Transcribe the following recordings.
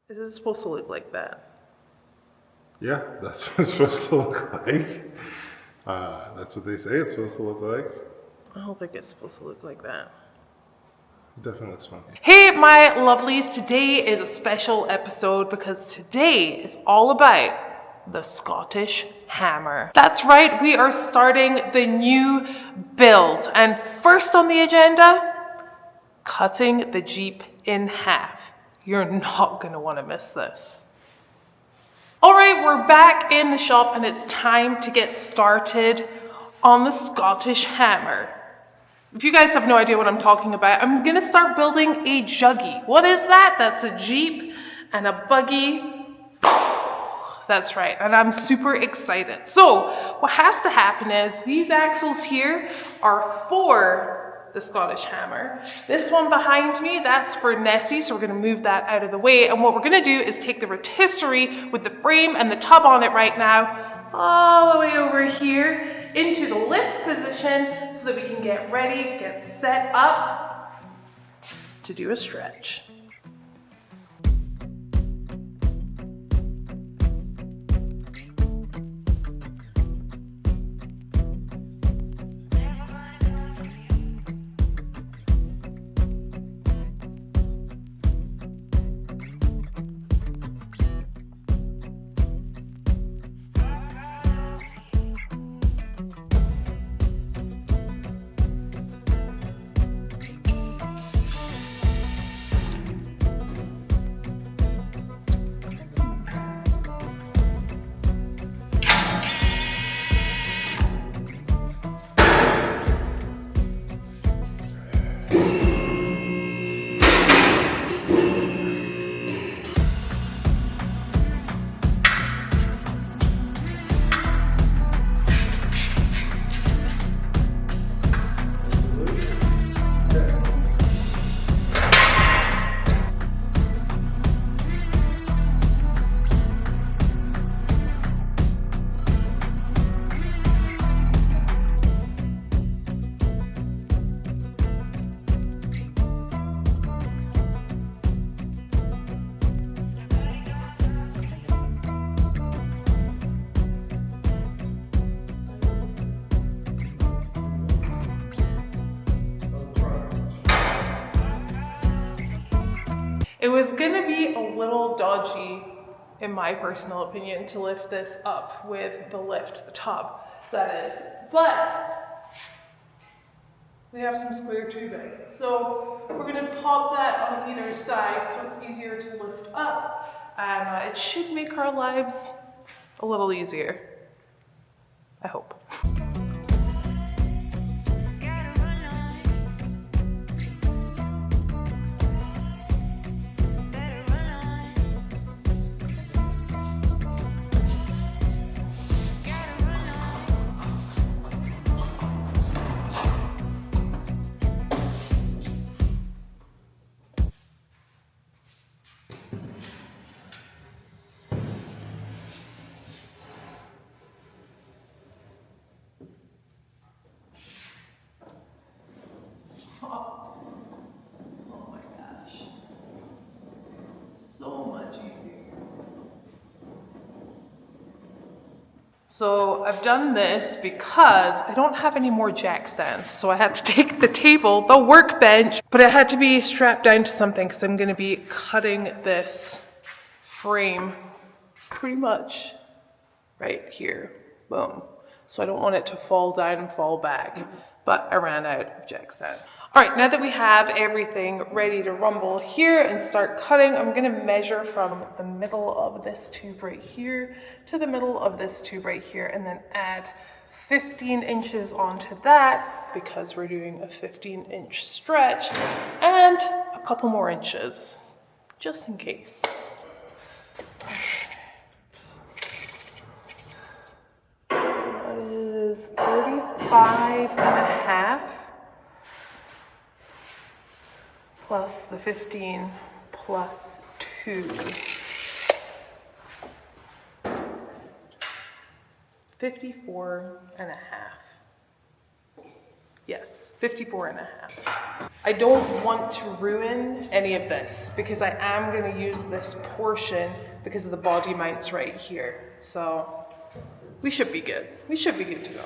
Is it supposed to look like that? Yeah, that's what it's supposed to look like. That's what they say it's supposed to look like. I don't think it's supposed to look like that. It definitely looks funky. Hey, my lovelies, today is a special episode because today is all about the Scottish hammer. That's right, we are starting the new build. And first on the agenda, cutting the Jeep in half. You're not gonna wanna miss this. All right, we're back in the shop and it's time to get started on the Scottish hammer. If you guys have no idea what I'm talking about, I'm gonna start building a juggy. What is that? That's a Jeep and a buggy. That's right, and I'm super excited. So what has to happen is these axles here are for the Scottish hammer. This one behind me, that's for Nessie, so we're gonna move that out of the way. And what we're gonna do is take the rotisserie with the frame and the tub on it right now, all the way over here into the lift position so that we can get ready, get set up to do a stretch. It was gonna be a little dodgy, in my personal opinion, to lift this up with the lift, the tub, that is. But we have some square tubing. So we're gonna pop that on either side so it's easier to lift up. And it should make our lives a little easier. I hope. Oh my gosh. So much easier. So I've done this because I don't have any more jack stands. So I had to take the table, the workbench, but it had to be strapped down to something because I'm going to be cutting this frame pretty much right here. Boom. So I don't want it to fall down and fall back, but I ran out of jack stands. All right, now that we have everything ready to rumble here and start cutting, I'm gonna measure from the middle of this tube right here to the middle of this tube right here, and then add 15 inches onto that because we're doing a 15-inch stretch, and a couple more inches, just in case. So that is 35 and a half. Plus the 15 plus 2. 54 and a half. Yes, 54 and a half. I don't want to ruin any of this because I am going to use this portion because of the body mounts right here. So we should be good. We should be good to go.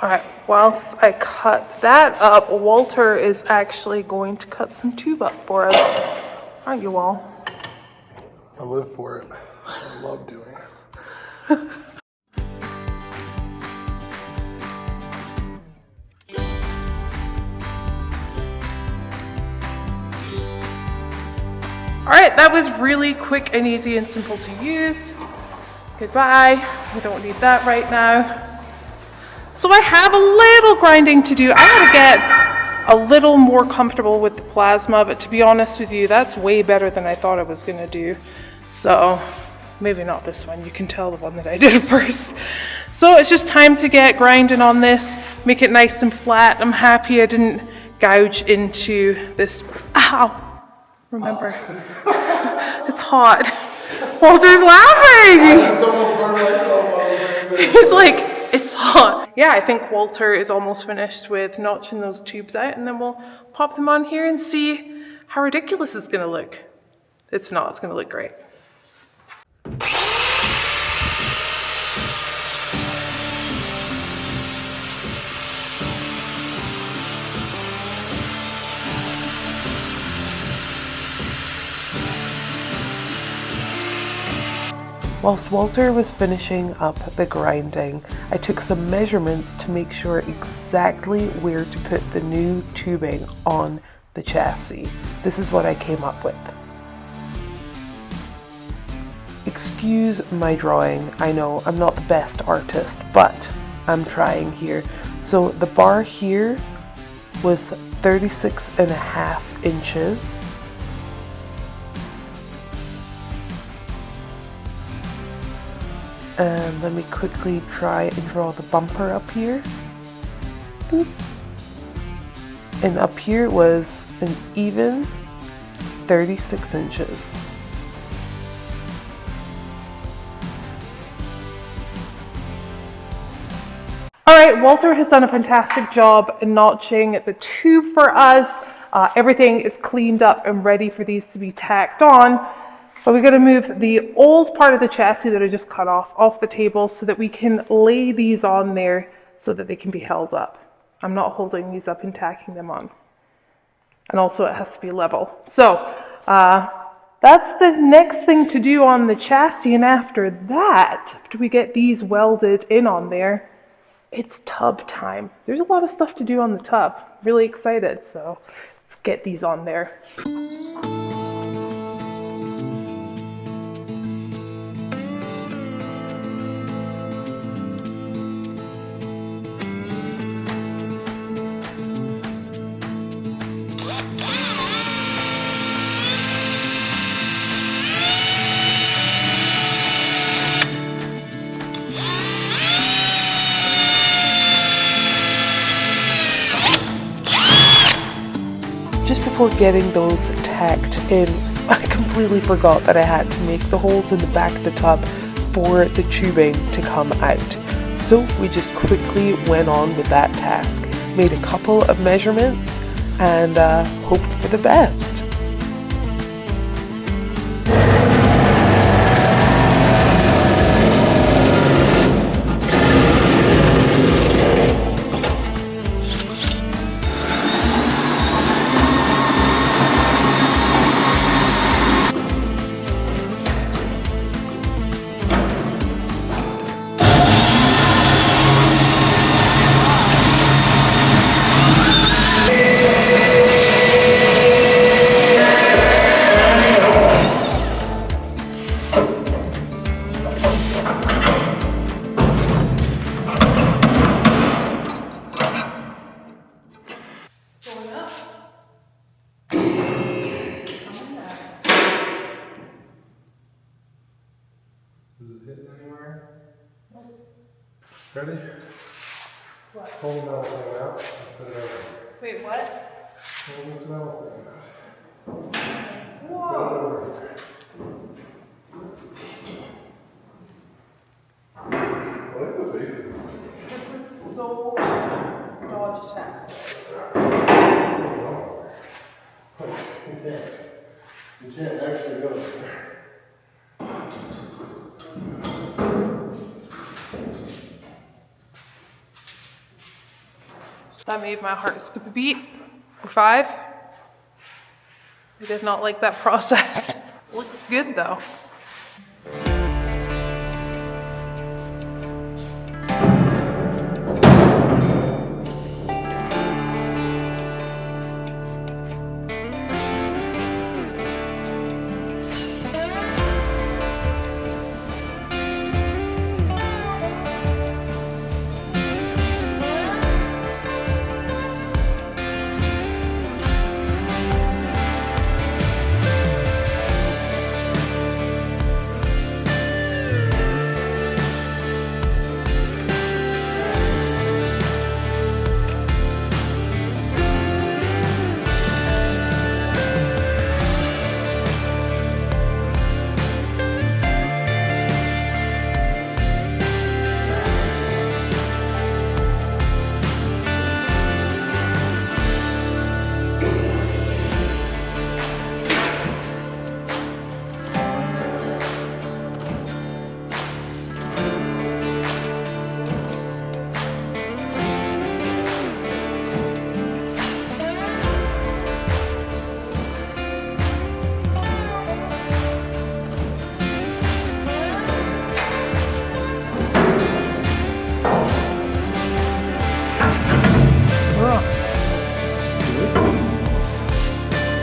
All right, whilst I cut that up, Walter is actually going to cut some tube up for us. Aren't you all? I live for it. I love doing it. All right, that was really quick and easy and simple to use. Goodbye, we don't need that right now. So I have a little grinding to do. I want to get a little more comfortable with the plasma, but to be honest with you, that's way better than I thought I was going to do. So maybe not this one. You can tell the one that I did first. So it's just time to get grinding on this, make it nice and flat. I'm happy I didn't gouge into this. Ow! Remember, it's hot. Walter's laughing. I just almost burned myself while I was saying He's like, it's hot. Yeah, I think Walter is almost finished with notching those tubes out, and then we'll pop them on here and see how ridiculous it's gonna look. It's not, it's gonna look great. Whilst Walter was finishing up the grinding, I took some measurements to make sure exactly where to put the new tubing on the chassis. This is what I came up with. Excuse my drawing, I know I'm not the best artist, but I'm trying here. So the bar here was 36.5 inches. And let me quickly try and draw the bumper up here. And up here was an even 36 inches. All right, Walter has done a fantastic job in notching the tube for us. Everything is cleaned up and ready for these to be tacked on. But we're going to move the old part of the chassis that I just cut off the table so that we can lay these on there so that they can be held up. I'm not holding these up and tacking them on. And also it has to be level. So that's the next thing to do on the chassis. And after that, after we get these welded in on there, it's tub time. There's a lot of stuff to do on the tub. Really excited. So let's get these on there. Before getting those tacked in, I completely forgot that I had to make the holes in the back of the tub for the tubing to come out. So we just quickly went on with that task, made a couple of measurements and hoped for the best. Is it hitting anywhere? Ready? What? Pull the metal thing out. Put it over. Wait, what? Pull this metal thing out. Whoa! Put it over. What are the faces? This is so dodge test. That made my heart skip a beat. For 5. I did not like that process. Looks good though.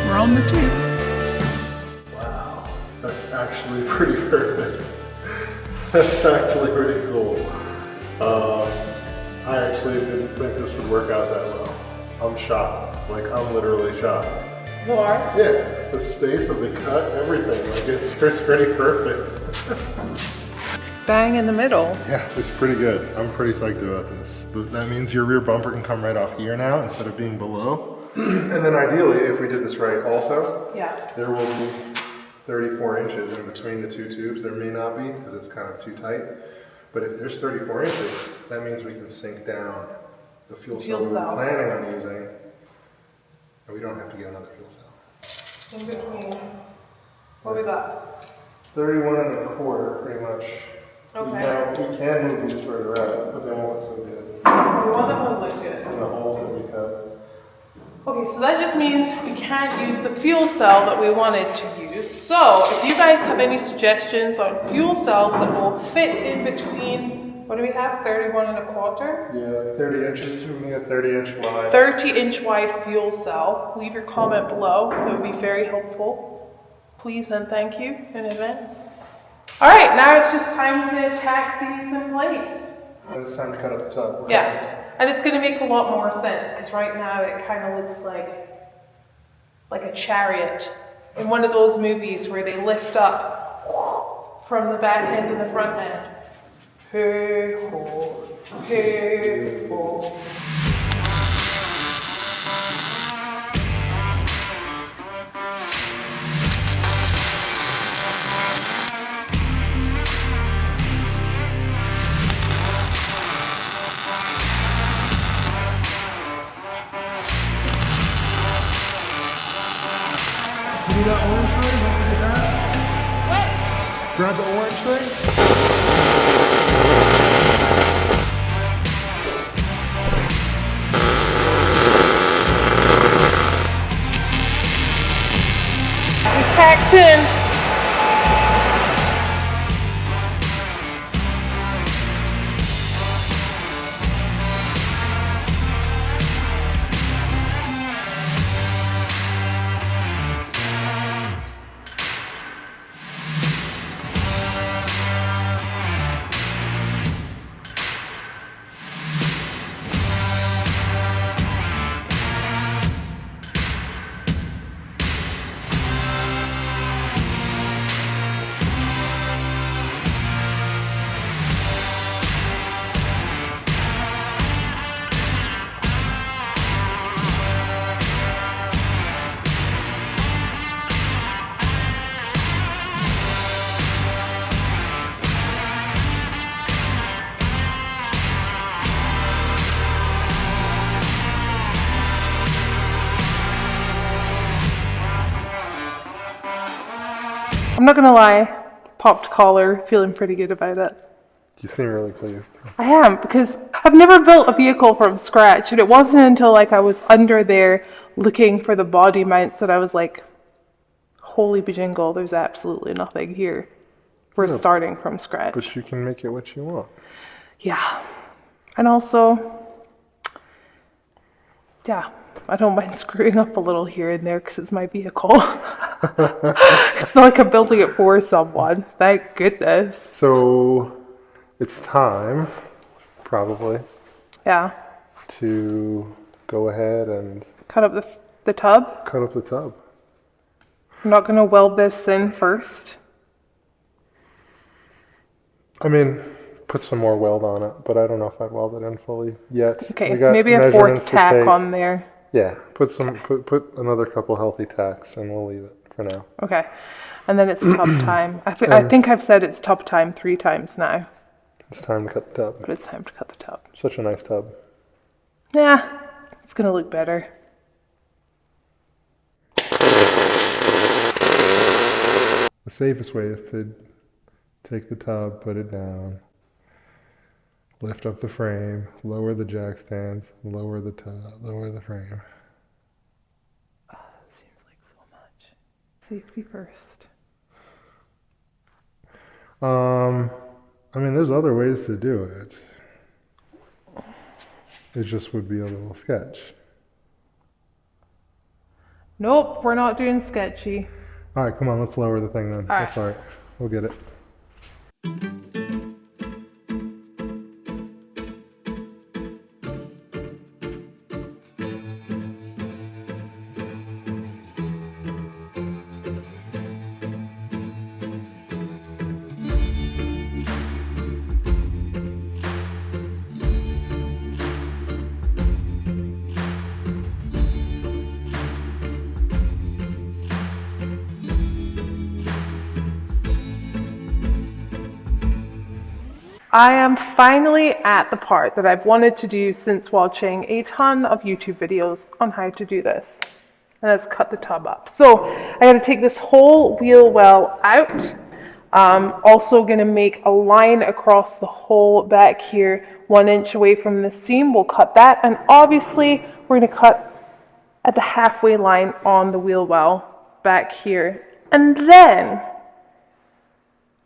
We're on the tube. Wow, that's actually pretty perfect. That's actually pretty cool. I actually didn't think this would work out that well. I'm shocked. Like, I'm literally shocked. You are? Yeah, the space of the cut, everything. Like, it's pretty perfect. Bang in the middle. Yeah, it's pretty good. I'm pretty psyched about this. That means your rear bumper can come right off here now instead of being below. And then ideally, if we did this right also, Yeah. there will be 34 inches in between the two tubes. There may not be because it's kind of too tight. But if there's 34 inches, that means we can sink down the fuel cell we were planning on using. And we don't have to get another fuel cell. In between. What we got? 31 and a quarter, pretty much. Okay. We can move these further out, but they won't look so good. The one that won't look good. And the holes that we cut. Okay, so that just means we can't use the fuel cell that we wanted to use. So if you guys have any suggestions on fuel cells that will fit in between, what do we have, 31 and a quarter? Yeah, like 30 inches. We need a 30-inch wide. 30-inch wide fuel cell. Leave your comment below. That would be very helpful. Please and thank you in advance. All right, now it's just time to tack these in place. And it's time to cut up the tub. Yeah, and it's going to make a lot more sense because right now it kind of looks like a chariot in one of those movies where they lift up from the back end to the front end. Hey ho, hey ho. You need that orange thing? Don't forget that. What? Grab the orange thing. We tacked in. I'm not gonna lie, popped collar, feeling pretty good about it. You seem really pleased. I am, because I've never built a vehicle from scratch, and it wasn't until like I was under there looking for the body mounts that I was like, holy bejingle, there's absolutely nothing here. We're starting from scratch. But you can make it what you want. Yeah. And also, yeah, I don't mind screwing up a little here and there because it's my vehicle. It's not like I'm building it for someone. Thank goodness. So it's time, probably, Yeah. to go ahead and Cut up the tub. cut up the tub. I'm not going to weld this in first. I mean, put some more weld on it, but I don't know if I'd weld it in fully yet. Okay, maybe a fourth tack on there. Yeah, put another couple healthy tacks, and we'll leave it for now. Okay, and then it's tub time. I think I've said it's tub time 3 times now. It's time to cut the tub. But it's time to cut the tub. Such a nice tub. Yeah, it's going to look better. The safest way is to take the tub, put it down, lift up the frame, lower the jack stands, lower the tub, lower the frame. Seems like so much. Safety first. I mean, there's other ways to do it. It just would be a little sketch. Nope, we're not doing sketchy. All right, come on, let's lower the thing then. All right. That's all right. We'll get it. I am finally at the part that I've wanted to do since watching a ton of YouTube videos on how to do this. And that's cut the tub up. So I got to take this whole wheel well out. Also going to make a line across the hole back here, 1 inch away from the seam. We'll cut that. And obviously we're going to cut at the halfway line on the wheel well back here. And then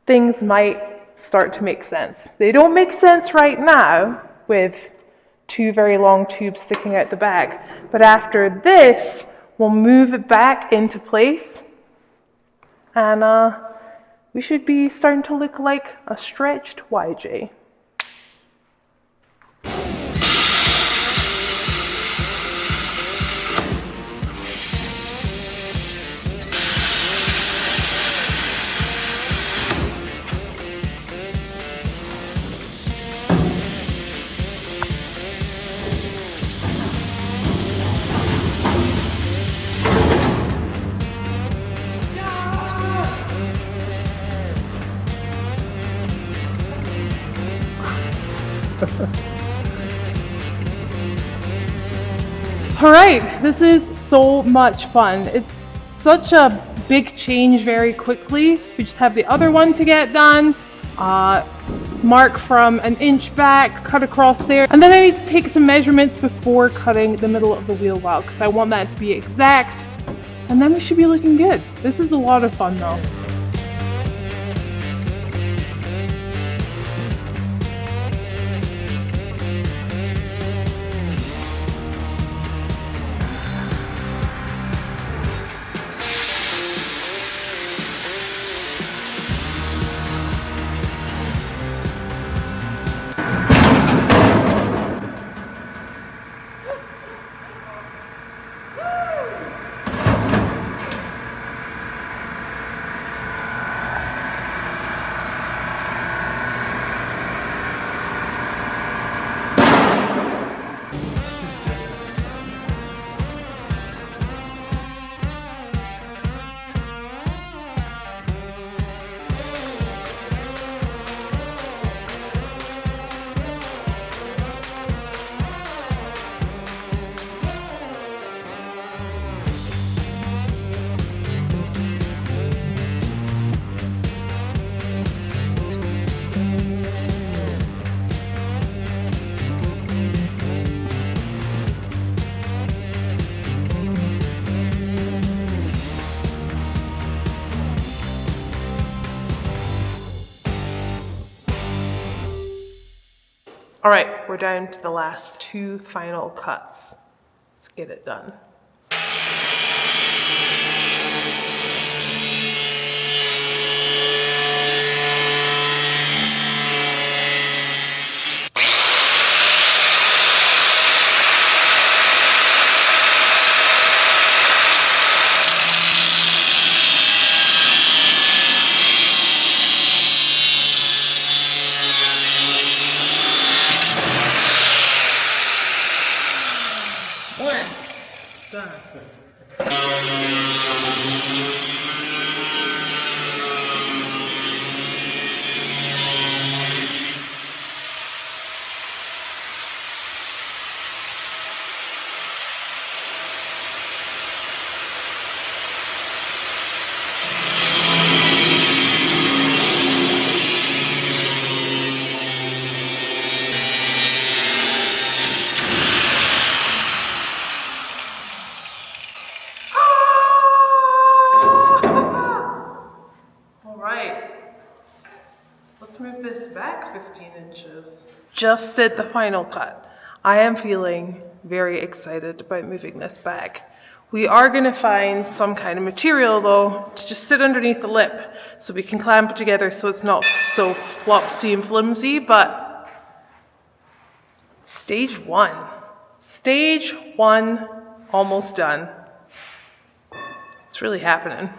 things might start to make sense. They don't make sense right now with 2 very long tubes sticking out the back, but after this, we'll move it back into place, and we should be starting to look like a stretched YJ. All right, this is so much fun. It's such a big change very quickly. We just have the other one to get done. Mark from 1 inch back, cut across there. And then I need to take some measurements before cutting the middle of the wheel well because I want that to be exact. And then we should be looking good. This is a lot of fun though. All right, we're down to the last 2 final cuts. Let's get it done. Done. Let's move this back 15 inches. Just did the final cut. I am feeling very excited about moving this back. We are going to find some kind of material though to just sit underneath the lip so we can clamp it together so it's not so flopsy and flimsy, but stage 1. Stage 1 almost done. It's really happening.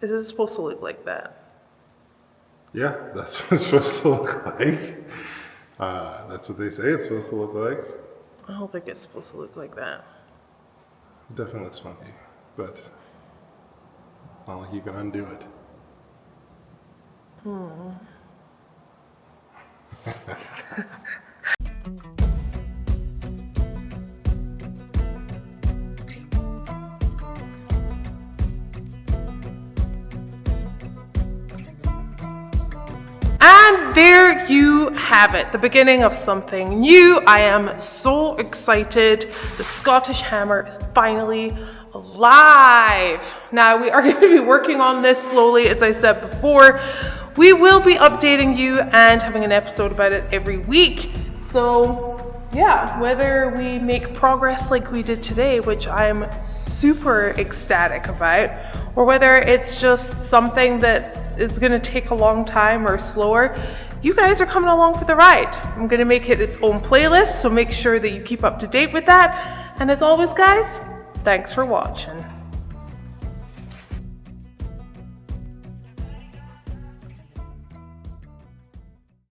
Is it supposed to look like that? Yeah, that's what it's supposed to look like. That's what they say it's supposed to look like. I don't think it's supposed to look like that. It definitely looks funky, but it's not like you can undo it. And there you have it, the beginning of something new. I am so excited. The Scottish hammer is finally alive. Now we are going to be working on this slowly, as I said before. We will be updating you and having an episode about it every week. So yeah, whether we make progress like we did today, which I'm super ecstatic about, or whether it's just something that is going to take a long time or slower, you guys are coming along for the ride. I'm going to make it its own playlist, so make sure that you keep up to date with that. And as always, guys, thanks for watching.